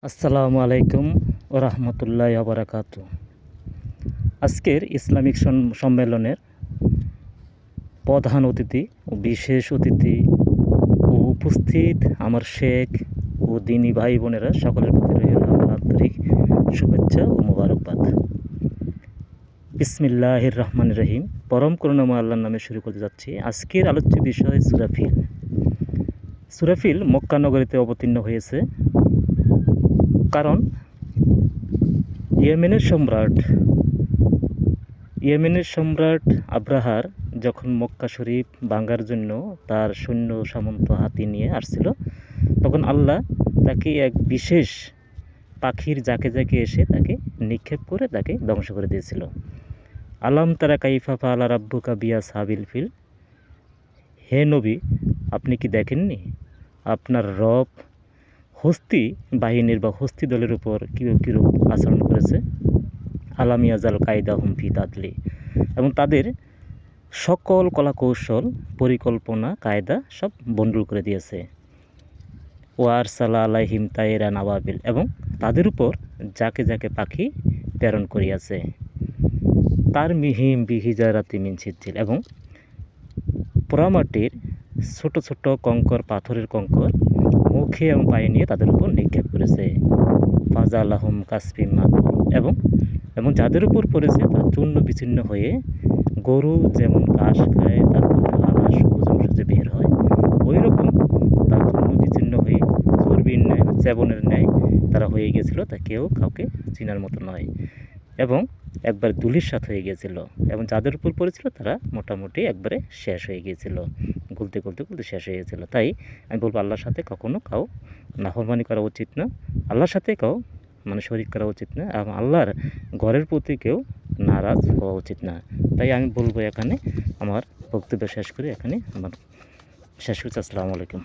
আসসালামু আলাইকুম ওয়া রাহমাতুল্লাহি ওয়া বারাকাতুহু। আজকের ইসলামিক সম্মেলনের প্রধান অতিথি ও বিশেষ অতিথি ও উপস্থিত আমার শেখ ও দিনী ভাই বোনেরা সকলের প্রতি রইল আমার আন্তরিক শুভেচ্ছা ও মোবারকবাদ। বিসমিল্লাহির রহমানির রহিম। পরম করুণাময় আল্লাহর নামে শুরু করতে যাচ্ছি। আজকের আলোচ্য বিষয় সূরা ফিল। সূরা ফিল মক্কা নগরীতে অবতীর্ণ হয়েছে, কারণ ইয়েমেনের সম্রাট আব্রাহার যখন মক্কা শরীফ ভাঙার জন্য তার সৈন্য সামন্ত হাতি নিয়ে আসছিল, তখন আল্লাহ তাকে এক বিশেষ পাখির জাকে জাকে এসে তাকে নিক্ষেপ করে তাকে ধ্বংস করে দিয়েছিল। আলাম তারা কাইফা ফাআলা রাব্বুকা বিআসহাবিল ফিল। হে নবী, আপনি কি দেখেননি আপনার রব হস্তি বাহিনীর বা হস্তি দলের উপর কীরূপ আচরণ করেছে? আলাম ইয়াজাল কায়দাহুম ফি তাদলি, এবং তাদের সকল কলাকৌশল পরিকল্পনা কায়দা সব বন্ডুল করে দিয়েছে। ওয়ারসালা আলাইহিম তায়রান আবাবিল, এবং তাদের উপর যাকে যাকে পাখি প্রেরণ করিয়াছে। তার মিহিম বিহিজারাতি মিন সিজ্জিল, এবং পোড়ামাটির ছোট ছোট কঙ্কর, পাথরের কঙ্কর মুখে এবং পায়ে নিয়ে তাদের উপর নিক্ষেপ করেছে। ফাজালাহুম কাসফিম মাকুল, এবং যাদের উপর পড়েছে তা চূর্ণ বিচ্ছিন্ন হয়ে গরু যেমন ঘাস খায়, তারপর লালা সবুজ অংশ যে বের হয়, ওই রকম তা চূর্ণ বিচ্ছিন্ন হয়ে চর্বির ন্যায়, চেবনের ন্যায় তারা হয়ে গেছিল, তা কেউ কাউকে চিনার মতো নয়, এবং একবার ধুলির সাথ হয়ে গিয়েছিল। এবং যাদের উপর পড়েছিল তারা মোটামুটি একবারে শেষ হয়ে গিয়েছিল, গলতে গলতে গলতে শেষ হয়ে গিয়েছিল। তাই আমি বলবো, আল্লাহর সাথে কখনো কাউ নাফরমানি করা উচিত না, আল্লাহর সাথে কাউ শরিক করা উচিত না, এবং আল্লাহর ঘরের প্রতি কেউ নারাজ হওয়া উচিত না। তাই আমি বলবো, এখানে আমার বক্তব্য শেষ করে এখানে আমার শেষ করছি। আসসালামু আলাইকুম।